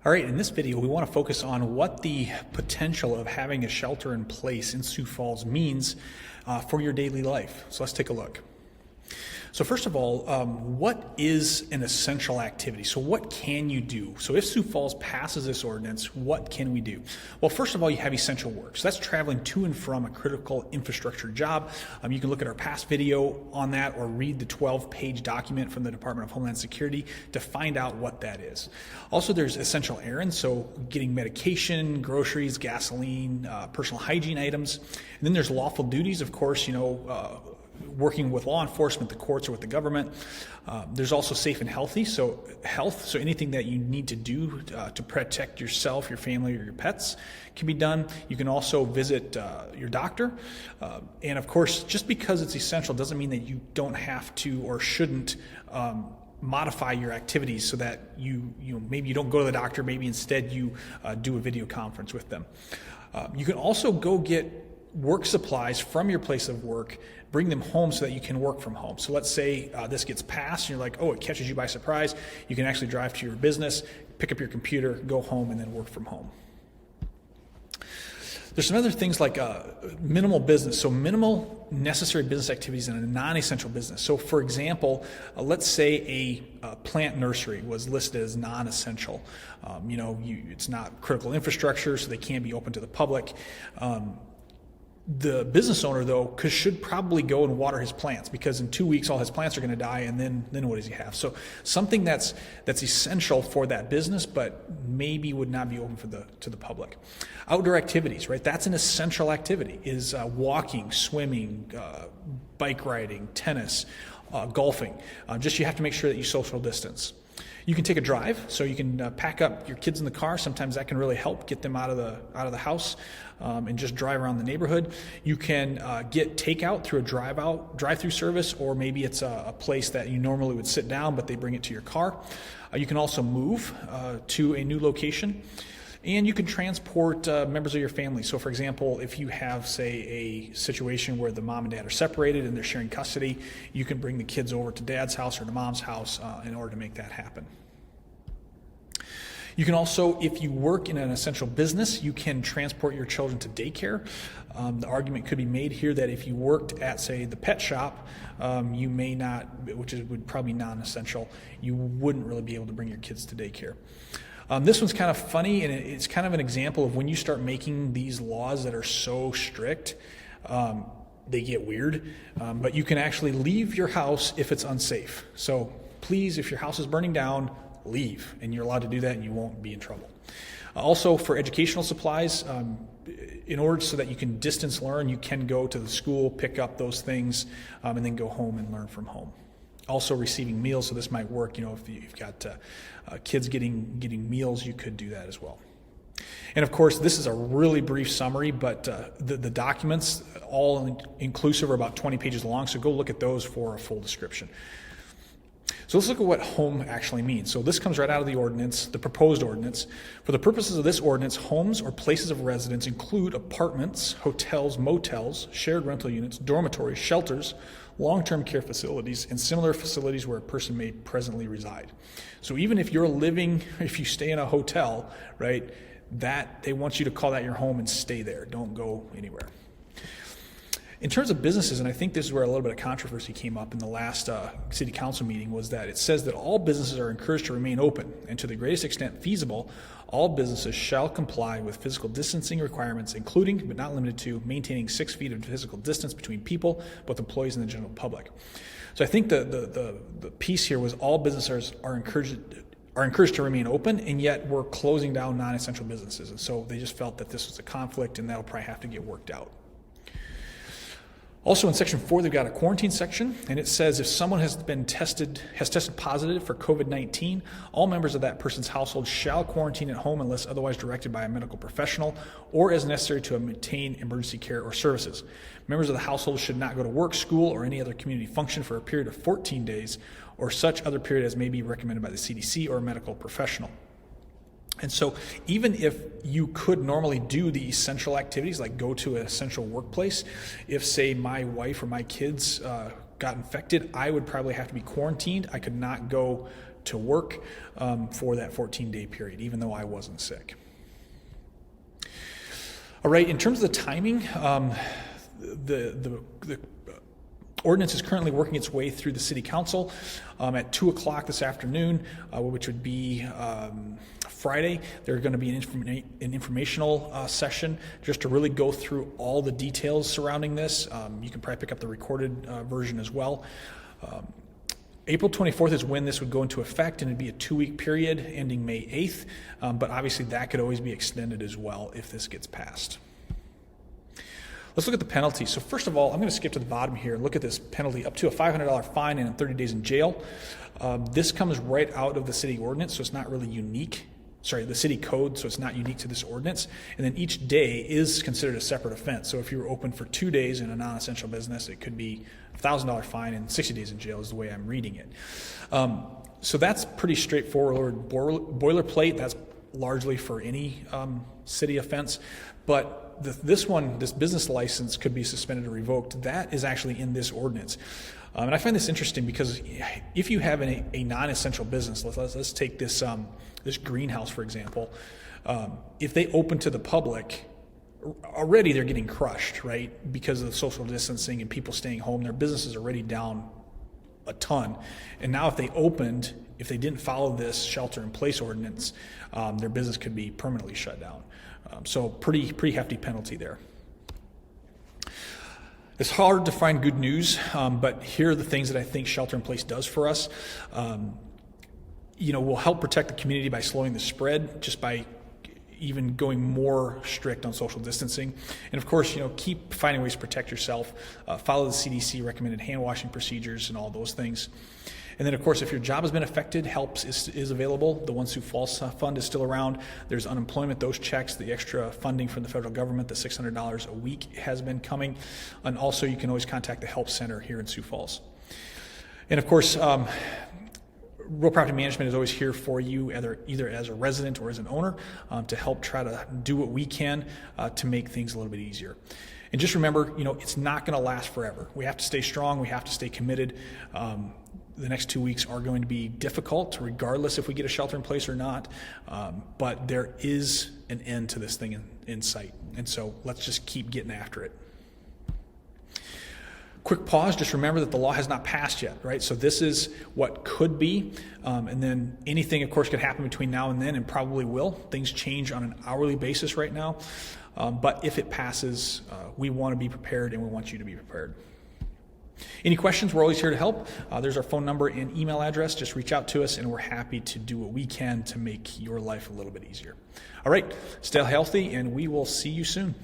All right, in this video, we want to focus on what the potential of having a shelter in place in Sioux Falls means for your daily life. So let's take a look. So first of all, what is an essential activity? So what can you do? So if Sioux Falls passes this ordinance, what can we do? Well, first of all, you have essential work. So that's traveling to and from a critical infrastructure job. You can look at our past video on that or read the 12-page document from the Department of Homeland Security to find out what that is. Also, there's essential errands, so getting medication, groceries, gasoline, personal hygiene items. And then there's lawful duties, of course, working with law enforcement, the courts, or with the government. There's also safe and healthy, so anything that you need to do to protect yourself, your family, or your pets can be done. You can also visit your doctor. And of course, just because it's essential doesn't mean that you don't have to or shouldn't modify your activities so that maybe you don't go to the doctor, maybe instead you do a video conference with them. You can also go get work supplies from your place of work, bring them home so that you can work from home. So let's say this gets passed and you're like, oh, it catches you by surprise. You can actually drive to your business, pick up your computer, go home, and then work from home. There's some other things like minimal business, so minimal necessary business activities in a non-essential business. So for example, let's say a plant nursery was listed as non-essential. It's not critical infrastructure, so they can't be open to the public. The business owner, though, should probably go and water his plants, because in 2 weeks all his plants are going to die, and then what does he have? So something that's essential for that business, but maybe would not be open to the public. Outdoor activities, right? That's an essential activity. Is walking, swimming, bike riding, tennis, golfing. Just you have to make sure that you social distance. You can take a drive, so you can pack up your kids in the car. Sometimes that can really help get them out of the house and just drive around the neighborhood. You can get takeout through a drive-through service, or maybe it's a place that you normally would sit down, but they bring it to your car. You can also move to a new location. And you can transport members of your family. So for example, if you have, say, a situation where the mom and dad are separated and they're sharing custody, you can bring the kids over to dad's house or to mom's house in order to make that happen. You can also, if you work in an essential business, you can transport your children to daycare. The argument could be made here that if you worked at, say, the pet shop, you may not, would probably non-essential, you wouldn't really be able to bring your kids to daycare. This one's kind of funny, and it's kind of an example of when you start making these laws that are so strict, they get weird. But you can actually leave your house if it's unsafe. So please, if your house is burning down, leave, and you're allowed to do that, and you won't be in trouble. Also, for educational supplies, in order so that you can distance learn, you can go to the school, pick up those things, and then go home and learn from home. Also receiving meals, so this might work, if you've got kids getting meals, you could do that as well. And of course, this is a really brief summary, but the documents, all inclusive, are about 20 pages long, so go look at those for a full description. So let's look at what home actually means. So this comes right out of the ordinance, the proposed ordinance. For the purposes of this ordinance, homes or places of residence include apartments, hotels, motels, shared rental units, dormitories, shelters, long-term care facilities, and similar facilities where a person may presently reside. So even if you stay in a hotel, right, that they want you to call that your home and stay there. Don't go anywhere. In terms of businesses, and I think this is where a little bit of controversy came up in the last city council meeting, was that it says that all businesses are encouraged to remain open, and to the greatest extent feasible, all businesses shall comply with physical distancing requirements, including, but not limited to, maintaining 6 feet of physical distance between people, both employees and the general public. So I think the piece here was all businesses are encouraged to remain open, and yet we're closing down non-essential businesses. And so they just felt that this was a conflict, and that'll probably have to get worked out. Also in section 4, they've got a quarantine section, and it says if someone has tested positive for COVID-19, all members of that person's household shall quarantine at home unless otherwise directed by a medical professional or as necessary to obtain emergency care or services. Members of the household should not go to work, school, or any other community function for a period of 14 days or such other period as may be recommended by the CDC or a medical professional. And so even if you could normally do the essential activities, like go to an essential workplace, if, say, my wife or my kids got infected, I would probably have to be quarantined. I could not go to work for that 14-day period, even though I wasn't sick. All right, in terms of the timing, the ordinance is currently working its way through the City Council. At 2 o'clock this afternoon, which would be Friday, there's going to be an informational session just to really go through all the details surrounding this. You can probably pick up the recorded version as well. April 24th is when this would go into effect, and it'd be a 2-week period ending May 8th, but obviously that could always be extended as well if this gets passed. Let's look at the penalty. So first of all, I'm going to skip to the bottom here and look at this penalty, up to a $500 fine and 30 days in jail. This comes right out of the city ordinance, so it's not really unique. The city code, so it's not unique to this ordinance. And then each day is considered a separate offense. So if you were open for 2 days in a non-essential business, it could be a $1,000 fine and 60 days in jail is the way I'm reading it. So that's pretty straightforward boilerplate. That's largely for any city offense. But this business license could be suspended or revoked. That is actually in this ordinance. And I find this interesting because if you have a non-essential business, let's take this greenhouse, for example. If they open to the public, already they're getting crushed, right? Because of the social distancing and people staying home, their business is already down a ton. And now if they didn't follow this shelter-in-place ordinance, their business could be permanently shut down. So pretty hefty penalty there. It's hard to find good news, but here are the things that I think shelter-in-place does for us. We'll help protect the community by slowing the spread, just by even going more strict on social distancing. And of course, keep finding ways to protect yourself. Follow the CDC recommended hand washing procedures and all those things. And then, of course, if your job has been affected, help is available. The Sioux Falls Fund is still around. There's unemployment, those checks, the extra funding from the federal government, the $600 a week has been coming. And also, you can always contact the Help Center here in Sioux Falls. And of course, Real Property Management is always here for you, either as a resident or as an owner, to help try to do what we can to make things a little bit easier. And just remember, it's not going to last forever. We have to stay strong. We have to stay committed. The next 2 weeks are going to be difficult, regardless if we get a shelter in place or not. But there is an end to this thing in sight. And so let's just keep getting after it. Quick pause, just remember that the law has not passed yet, right? So this is what could be, and then anything, of course, could happen between now and then, and probably will. Things change on an hourly basis right now, but if it passes, we want to be prepared, and we want you to be prepared. Any questions, we're always here to help. There's our phone number and email address. Just reach out to us, and we're happy to do what we can to make your life a little bit easier. All right, stay healthy, and we will see you soon.